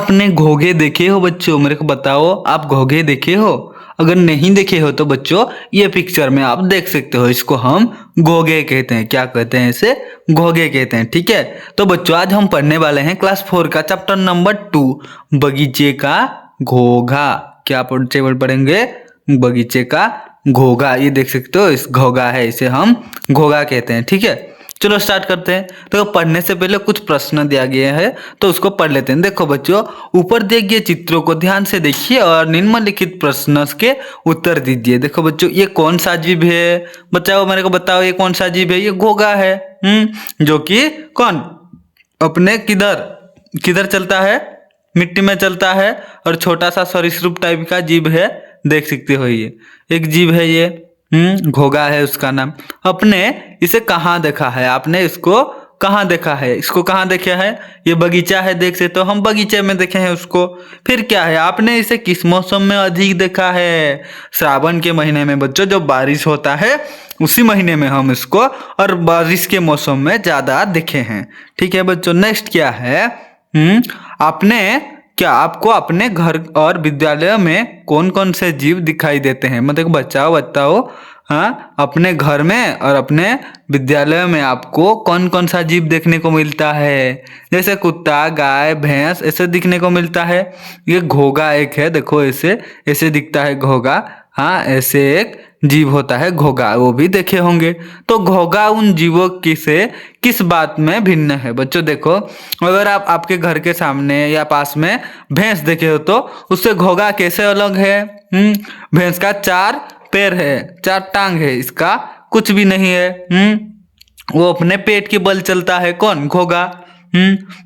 आपने घोंघे देखे हो बच्चों? मेरे को बताओ, आप घोंघे देखे हो? अगर नहीं देखे हो तो बच्चों ये पिक्चर में आप देख सकते हो। इसको हम घोंघे कहते हैं। क्या कहते हैं इसे? घोंघे कहते हैं। ठीक है, तो बच्चों आज हम पढ़ने वाले हैं क्लास 4 का चैप्टर नंबर 2 बगीचे का घोंघा। क्या पढ़ेंगे? बगीचे का घोंघा। ये देख सकते हो, इस घोंघा है, इसे हम घोंघा कहते हैं। ठीक है, चलो स्टार्ट करते हैं। तो पढ़ने से पहले कुछ प्रश्न दिया गया है तो उसको पढ़ लेते हैं। देखो बच्चों, ऊपर दिए गए चित्रों को ध्यान से देखिए और निम्नलिखित प्रश्न के उत्तर दीजिए। देखो बच्चों, ये कौन सा जीव है? बच्चों मेरे को बताओ, ये कौन सा जीव है? ये घोंघा है। जो कि कौन अपने किधर किधर चलता है? मिट्टी में चलता है और छोटा सा सरीसृप टाइप का जीव है। देख सकते हो, ये एक जीव है। ये घोंघा है उसका नाम। अपने इसे कहाँ देखा है? आपने इसको कहाँ देखा है? इसको कहाँ देखा है? ये बगीचा है, देख सकते हो, हम बगीचे में देखे हैं उसको। फिर क्या है? आपने इसे किस मौसम में अधिक देखा है? श्रावण के महीने में बच्चों, जब बारिश होता है उसी महीने में हम इसको, और बारिश के मौसम में ज्यादा देखे हैं। ठीक है बच्चों, नेक्स्ट क्या है? आपको अपने घर और विद्यालय में कौन कौन से जीव दिखाई देते हैं? मतलब बताओ। हाँ, अपने घर में और अपने विद्यालय में आपको कौन कौन सा जीव देखने को मिलता है? जैसे कुत्ता, गाय, भैंस ऐसे दिखने को मिलता है। ये घोंघा एक है, देखो ऐसे दिखता है घोंघा। हाँ, ऐसे एक जीव होता है घोंघा, वो भी देखे होंगे। तो घोंघा उन जीवों की से किस बात में भिन्न है? बच्चों देखो, अगर आप आपके घर के सामने या पास में भैंस देखे हो तो उससे घोंघा कैसे अलग है? भैंस का 4 पैर है, 4 टांग है, इसका कुछ भी नहीं है। वो अपने पेट के बल चलता है। कौन? घोंघा।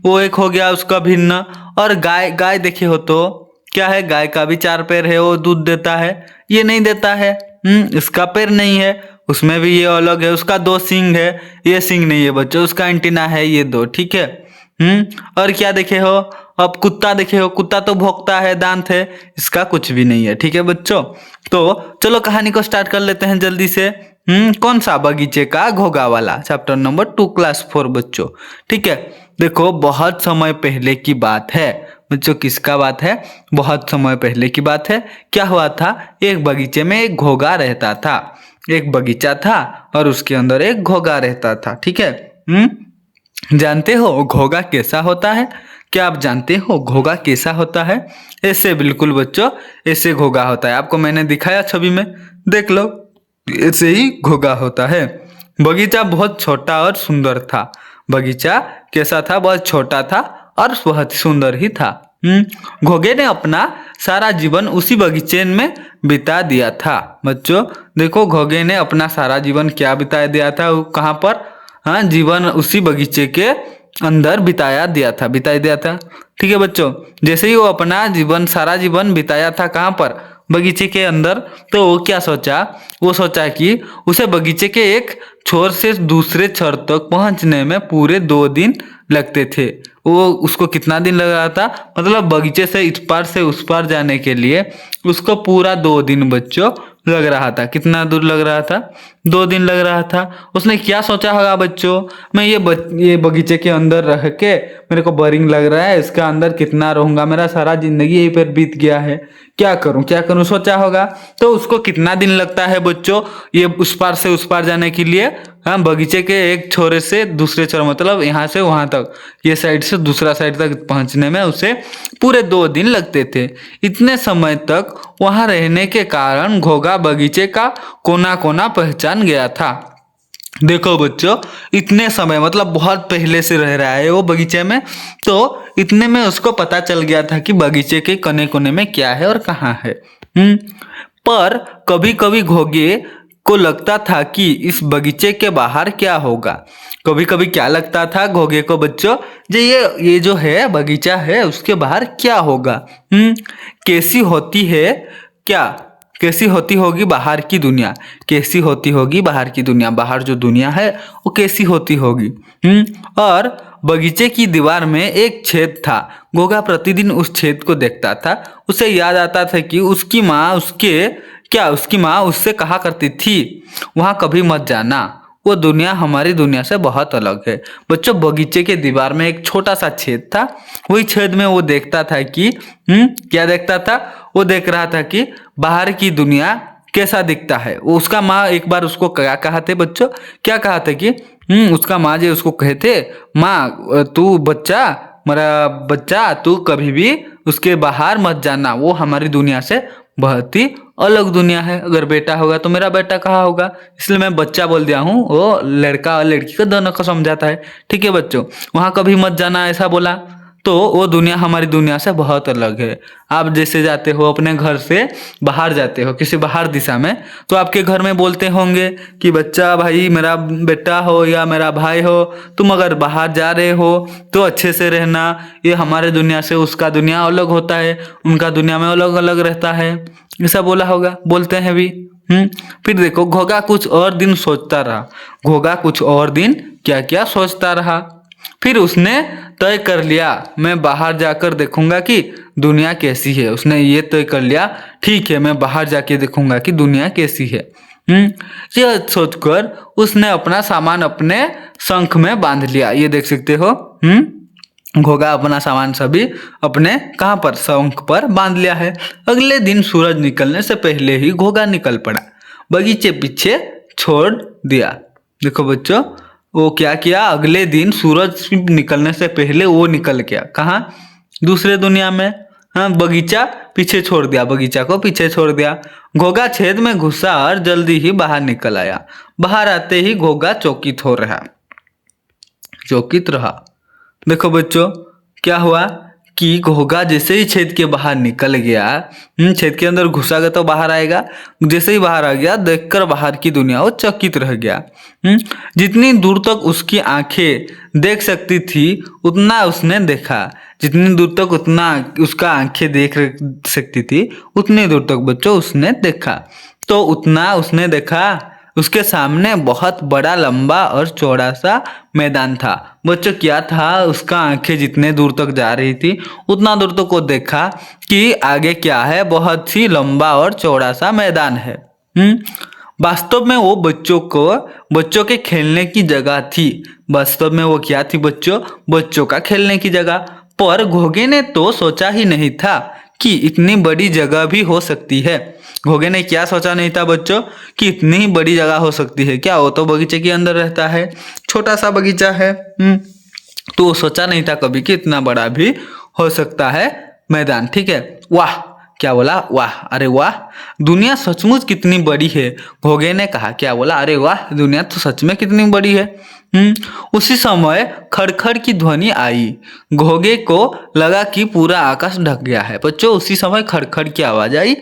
वो एक हो गया उसका भिन्न। और गाय देखे हो तो क्या है? गाय का भी 4 पैर है, वो दूध देता है। ये नहीं देता है। इसका पैर नहीं है, उसमें भी ये अलग है। उसका 2 सींग है, ये सींग नहीं है बच्चों, उसका एंटीना है, ये 2। ठीक है। और क्या देखे हो? अब कुत्ता देखे हो, कुत्ता तो भौंकता है, दांत है, इसका कुछ भी नहीं है। ठीक है बच्चों, तो चलो कहानी को स्टार्ट कर लेते हैं जल्दी से। कौन सा? बगीचे का घोंघा वाला, चैप्टर नंबर 2 क्लास 4 बच्चों। ठीक है, देखो बहुत समय पहले की बात है बच्चों। किसका बात है? बहुत समय पहले की बात है। क्या हुआ था? एक बगीचे में एक घोंघा रहता था। एक बगीचा था और उसके अंदर एक घोंघा रहता था। ठीक है। जानते हो घोंघा कैसा होता है? क्या आप जानते हो घोंघा कैसा होता है? ऐसे, बिल्कुल बच्चों, ऐसे घोंघा होता है। आपको मैंने दिखाया छवि में, देख लो, ऐसे ही घोंघा होता है। बगीचा बहुत छोटा और सुंदर था। बगीचा कैसा था? बहुत छोटा था और बहुत सुंदर ही था। घोंघे ने अपना सारा जीवन उसी बगीचे में बिता दिया था। बच्चों देखो, घोंघे ने अपना सारा जीवन क्या बिता दिया था? कहाँ पर? हाँ, जीवन उसी बगीचे के अंदर बिता दिया था। ठीक है बच्चों, जैसे ही वो अपना सारा जीवन बिताया था, कहाँ पर? बगीचे के अंदर। तो वो क्या सोचा? वो सोचा कि उसे बगीचे के एक छोर से दूसरे छोर तक पहुंचने में पूरे 2 दिन लगते थे। वो उसको कितना दिन लग रहा था? मतलब बगीचे से इस पार से उस पार जाने के लिए उसको पूरा 2 दिन बच्चों लग रहा था। कितना दूर लग रहा था? 2 दिन लग रहा था। उसने क्या सोचा होगा बच्चों? मैं ये बगीचे के अंदर रह के मेरे को बोरिंग लग रहा है, इसके अंदर कितना रहूंगा, मेरा सारा जिंदगी यहीं पर बीत गया है, क्या करूं सोचा होगा। तो उसको कितना दिन लगता है बच्चों ये उस पार से उस पार जाने के लिए? हाँ, बगीचे के एक छोरे से दूसरे छोर, मतलब यहाँ से वहां तक, ये साइड से दूसरा साइड तक पहुंचने में उसे पूरे 2 दिन लगते थे। इतने समय तक वहां रहने के कारण घोंघा बगीचे का कोना कोना पहचान गया था। देखो बच्चों, इतने समय मतलब बहुत पहले से रह रहा है वो बगीचे में, तो इतने में उसको पता चल गया था कि बगीचे के कोने कोने में क्या है और कहाँ है। पर कभी कभी घोंघे को लगता था कि इस बगीचे के बाहर क्या होगा। कभी कभी क्या लगता था घोंघे को बच्चों? ये जो है बगीचा है, उसके बाहर क्या होगा? कैसी होती है क्या? कैसी होती होगी बाहर की दुनिया? कैसी होती होगी बाहर की दुनिया? बाहर जो दुनिया है वो कैसी होती होगी? और बगीचे की दीवार में एक छेद था। घोंघा प्रतिदिन उस छेद को देखता था। उसे याद आता था कि उसकी माँ उससे कहा करती थी, वहां कभी मत जाना, वो दुनिया हमारी दुनिया से बहुत अलग है। बच्चों, बगीचे के दीवार में एक छोटा सा छेद था। वही छेद में वो देखता था कि क्या देखता था? वो देख रहा था कि बाहर की दुनिया कैसा दिखता है। वो उसका माँ एक बार उसको क्या कहा थे बच्चों? क्या कहा था कि उसका माँ जी उसको कहे थे, माँ तू बच्चा, मेरा बच्चा, तू कभी भी उसके बाहर मत जाना, वो हमारी दुनिया से बहुत ही अलग दुनिया है। अगर बेटा होगा तो मेरा बेटा कहाँ होगा, इसलिए मैं बच्चा बोल दिया हूँ। वो लड़का और लड़की को दोनों को समझाता है। ठीक है बच्चों, वहाँ कभी मत जाना ऐसा बोला। तो वो दुनिया हमारी दुनिया से बहुत अलग है। आप जैसे जाते हो अपने घर से बाहर, जाते हो किसी बाहर दिशा में, तो आपके घर में बोलते होंगे कि बच्चा, भाई मेरा बेटा हो या मेरा भाई हो, तुम अगर बाहर जा रहे हो तो अच्छे से रहना। ये हमारे दुनिया से उसका दुनिया अलग होता है, उनका दुनिया में अलग अलग रहता है। ऐसा बोला होगा, बोलते हैं भी। फिर देखो, घोगा कुछ और दिन सोचता रहा। घोगा कुछ और दिन क्या क्या सोचता रहा। फिर उसने तय कर लिया, मैं बाहर जाकर देखूंगा कि दुनिया कैसी है। उसने ये तय कर लिया, ठीक है मैं बाहर जाके देखूंगा कि दुनिया कैसी है। यह सोचकर उसने अपना सामान अपने शंख में बांध लिया। ये देख सकते हो, घोगा अपना सामान सभी अपने कहाँ पर, शंख पर बांध लिया है। अगले दिन सूरज निकलने से पहले ही घोगा निकल पड़ा, बगीचे पीछे छोड़ दिया। देखो बच्चों, वो क्या किया, अगले दिन सूरज निकलने से पहले वो निकल गया। कहाँ? दूसरे दुनिया में। हाँ, बगीचा पीछे छोड़ दिया, बगीचा को पीछे छोड़ दिया। घोगा छेद में घुसा और जल्दी ही बाहर निकल आया। बाहर आते ही घोगा चौकित रहा। देखो बच्चों, क्या हुआ कि घोगा जैसे ही छेद के बाहर निकल गया, छेद के अंदर घुसागा तो बाहर आएगा। जैसे ही बाहर आ गया, देखकर बाहर की दुनिया वो चकित रह गया। जितनी दूर तक उसकी आंखें देख सकती थी उतना उसने देखा। जितनी दूर तक उतना उसका आंखें देख सकती थी उतनी दूर तक बच्चों उसने देखा। तो उतना उसने देखा, उसके सामने बहुत बड़ा, लंबा और चौड़ा सा मैदान था। बच्चों, क्या था, उसका आंखें जितने दूर तक जा रही थी उतना दूर तक वो देखा कि आगे क्या है, बहुत ही लंबा और चौड़ा सा मैदान है। वास्तव में वो बच्चों के खेलने की जगह थी। वास्तव में वो क्या थी बच्चों? बच्चों का खेलने की जगह। पर घोगे ने तो सोचा ही नहीं था कि इतनी बड़ी जगह भी हो सकती है। घोगे ने क्या सोचा नहीं था बच्चों कि इतनी बड़ी जगह हो सकती है। क्या वो तो बगीचे के अंदर रहता है, छोटा सा बगीचा है। तो वो सोचा नहीं था कभी कि इतना बड़ा भी हो सकता है मैदान। ठीक है, वाह, क्या बोला? वाह, अरे वाह, दुनिया सचमुच कितनी बड़ी है। घोगे ने कहा, क्या बोला? अरे वाह, दुनिया तो सच में कितनी बड़ी है। उसी समय खड़खड़ की ध्वनि आई। घोगे को लगा कि पूरा आकाश ढक गया है। बच्चों, उसी समय खड़खड़ की आवाज आई।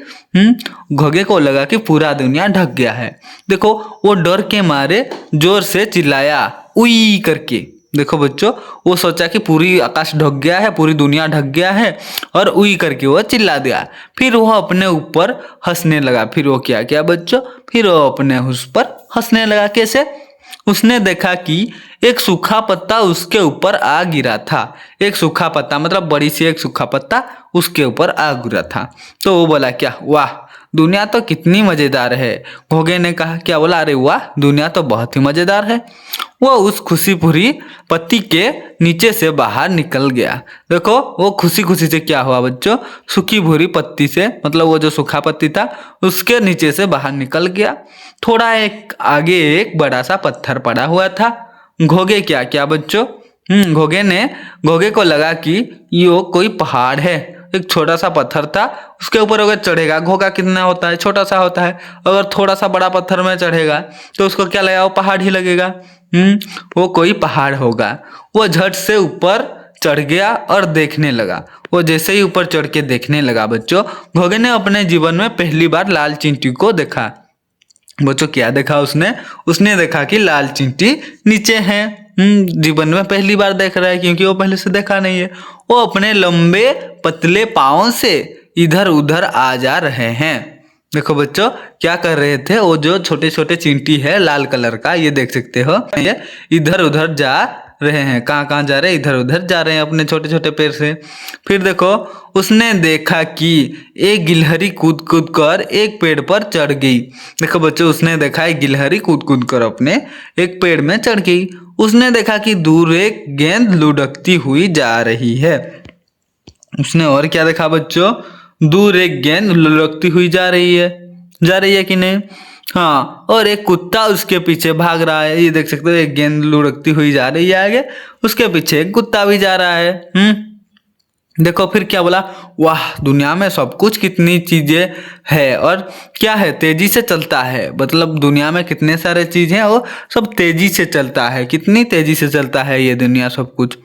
घोगे को लगा कि पूरा दुनिया ढक गया है। देखो, वो डर के मारे जोर से चिल्लाया, उई करके। देखो बच्चों, वो सोचा कि पूरी आकाश ढक गया है, पूरी दुनिया ढक गया है, और उई करके वो चिल्ला दिया। फिर वो अपने ऊपर हंसने लगा। फिर वो क्या किया बच्चों? फिर वो अपने उस पर हंसने लगा। कैसे? उसने देखा कि एक सूखा पत्ता उसके ऊपर आ गिरा था। एक सूखा पत्ता मतलब बड़ी सी एक सूखा पत्ता उसके ऊपर आ गिरा था। तो वो बोला, क्या, वाह, दुनिया तो कितनी मजेदार है। घोगे ने कहा, क्या बोला? अरे वाह, दुनिया तो बहुत ही मजेदार है। वो उस खुशी भरी पत्ती के नीचे से बाहर निकल गया। देखो, वो खुशी खुशी से क्या हुआ बच्चों? सूखी भूरी पत्ती से, मतलब वो जो सूखा पत्ती था उसके नीचे से बाहर निकल गया। थोड़ा एक आगे एक बड़ा सा पत्थर पड़ा हुआ था। घोगे क्या क्या बच्चों? घोगे को लगा कि ये कोई पहाड़ है। एक छोटा सा पत्थर था, उसके ऊपर अगर चढ़ेगा, घोगा कितना होता है, छोटा सा होता है, अगर थोड़ा सा बड़ा पत्थर में चढ़ेगा तो उसको क्या लगेगा? वो पहाड़ ही लगेगा। वो कोई पहाड़ होगा। वो झट से ऊपर चढ़ गया और देखने लगा। वो जैसे ही ऊपर चढ़ के देखने लगा बच्चों, घोगे ने अपने जीवन में पहली बार लाल चींटी को देखा। बच्चों, क्या देखा उसने देखा कि लाल चींटी नीचे है। जीवन में पहली बार देख रहा है, क्योंकि वो पहले से देखा नहीं है। वो अपने लंबे पतले पाँव से इधर उधर आ जा रहे हैं। देखो बच्चों, क्या कर रहे थे? वो जो छोटे छोटे चींटी है लाल कलर का, ये देख सकते हो, ये इधर उधर जा रहे हैं। कहाँ कहाँ जा रहे हैं? इधर उधर जा रहे हैं अपने छोटे छोटे पैर से। फिर देखो, उसने देखा कि एक गिलहरी कूद कूद कर एक पेड़ पर चढ़ गई। देखो बच्चों, उसने देखा एक गिलहरी कूद कूद कर अपने एक पेड़ में चढ़ गई। उसने देखा कि दूर एक गेंद लुढ़कती हुई जा रही है। उसने और क्या देखा बच्चों? दूर एक गेंद लुढ़कती हुई जा रही है कि नहीं? हाँ, और एक कुत्ता उसके पीछे भाग रहा है। ये देख सकते हो, एक गेंद लुढ़कती हुई जा रही है आगे, उसके पीछे एक कुत्ता भी जा रहा है। देखो फिर क्या बोला? वाह, दुनिया में सब कुछ कितनी चीजें है और क्या है, तेजी से चलता है। मतलब दुनिया में कितने सारे चीज हैं, वो सब तेजी से चलता है। कितनी तेजी से चलता है ये दुनिया, सब कुछ।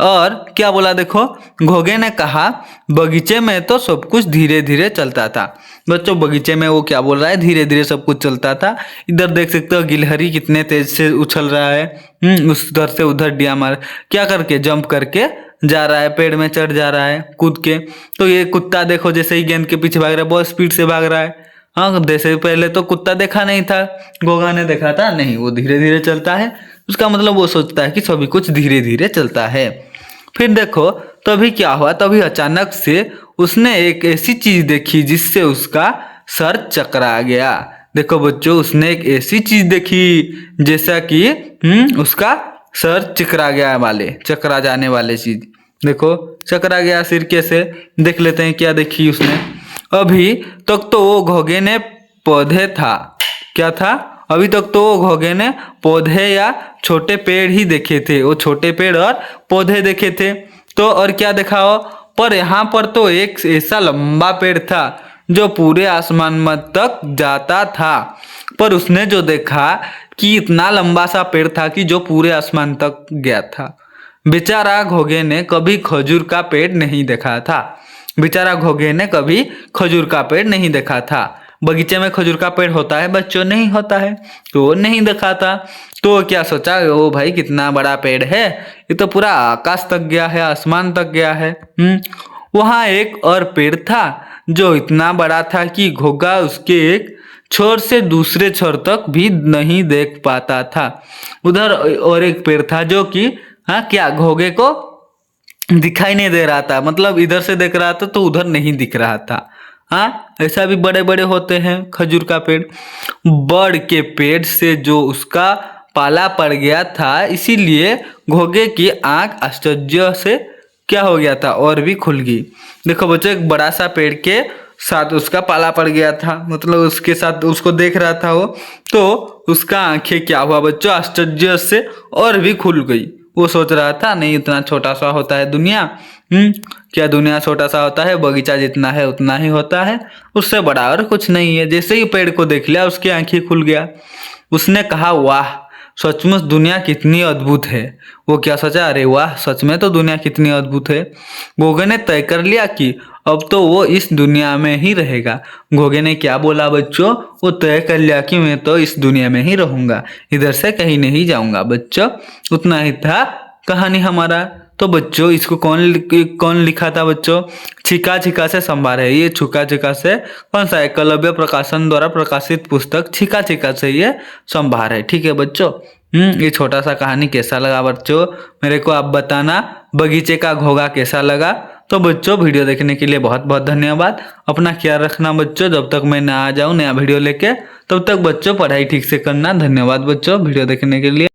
और क्या बोला? देखो, घोगे ने कहा, बगीचे में तो सब कुछ धीरे धीरे चलता था। बच्चों, बगीचे में वो क्या बोल रहा है? धीरे धीरे सब कुछ चलता था। इधर देख सकते हो, गिलहरी कितने तेज से उछल रहा है। उस उधर से उधर डिया मार क्या करके, जंप करके जा रहा है, पेड़ में चढ़ जा रहा है कूद के। तो ये कुत्ता देखो, जैसे ही गेंद के पीछे भाग रहा है, बहुत स्पीड से भाग रहा है। हाँ, जैसे पहले तो कुत्ता देखा नहीं था, घोगा ने देखा था नहीं, वो धीरे धीरे चलता है। उसका मतलब वो सोचता है कि सभी कुछ धीरे धीरे चलता है। फिर देखो, तभी क्या हुआ? तभी अचानक से उसने एक ऐसी चीज देखी जिससे उसका सर चकरा गया। देखो बच्चों, उसने एक ऐसी चीज देखी जैसा कि उसका सर चकरा जाने वाले चीज। देखो, चकरा गया सिर कैसे? देख लेते हैं क्या देखी उसने। अभी तक तो वो घोगे ने पौधे था। क्या था? अभी तक तो वो घोगे ने पौधे या छोटे पेड़ ही देखे थे। वो छोटे पेड़ और पौधे देखे थे। तो और क्या देखा हो? पर यहाँ पर तो एक ऐसा लंबा पेड़ था जो पूरे आसमान में तक जाता था। पर उसने जो देखा कि इतना लंबा सा पेड़ था कि जो पूरे आसमान तक गया था। बेचारा घोगे ने कभी खजूर का पेड़ नहीं देखा था। बेचारा घोगे ने कभी खजूर का पेड़ नहीं देखा था। बगीचे में खजूर का पेड़ होता है बच्चों? नहीं होता है, तो नहीं देखा था। तो क्या सोचा, ओ भाई कितना बड़ा पेड़ है, ये तो पूरा आकाश तक गया है, आसमान तक गया है। वहाँ एक और पेड़ था जो इतना बड़ा था कि घोगा उसके एक छोर से दूसरे छोर तक भी नहीं देख पाता था। उधर और एक पेड़ था जो कि हाँ क्या घोगे को दिखाई नहीं दे रहा था। मतलब इधर से देख रहा था तो उधर नहीं दिख रहा था। हाँ, ऐसा भी बड़े बड़े होते हैं खजूर का पेड़। बड़ के पेड़ से जो उसका पाला पड़ गया था, इसीलिए घोगे की आंख आश्चर्य से क्या हो गया था, और भी खुल गई। देखो बच्चों, एक बड़ा सा पेड़ के साथ उसका पाला पड़ गया था, मतलब उसके साथ उसको देख रहा था वो, तो उसका आंखें क्या हुआ बच्चों, आश्चर्य से और भी खुल गई। वो सोच रहा था नहीं, इतना छोटा सा होता है दुनिया। क्या दुनिया छोटा सा होता है? बगीचा जितना है उतना ही होता है, उससे बड़ा और कुछ नहीं है। जैसे ही पेड़ को देख लिया, उसकी आंखें खुल गया। उसने कहा, वाह, सचमुच दुनिया कितनी अद्भुत है। वो क्या सोचा? अरे वाह, सच में तो दुनिया कितनी अद्भुत है। घोगे ने तय कर लिया कि अब तो वो इस दुनिया में ही रहेगा। घोगे ने क्या बोला बच्चों? वो तय कर लिया कि मैं तो इस दुनिया में ही रहूंगा, इधर से कहीं नहीं जाऊंगा। बच्चों, उतना ही था कहानी हमारा। तो बच्चों, इसको कौन लिखा था बच्चों? छिका छिका से संभार है। ये छुका छिका से कौन सा? एकलव्य प्रकाशन द्वारा प्रकाशित पुस्तक छिका छिका से ये संभार है। ठीक है बच्चों, ये छोटा सा कहानी कैसा लगा बच्चों, मेरे को आप बताना। बगीचे का घोगा कैसा लगा? तो बच्चों, वीडियो देखने के लिए बहुत बहुत धन्यवाद। अपना ख्याल रखना बच्चों, जब तक मैं ना आ जाऊँ नया वीडियो लेके, तब तक बच्चों पढ़ाई ठीक से करना। धन्यवाद बच्चों वीडियो देखने के लिए।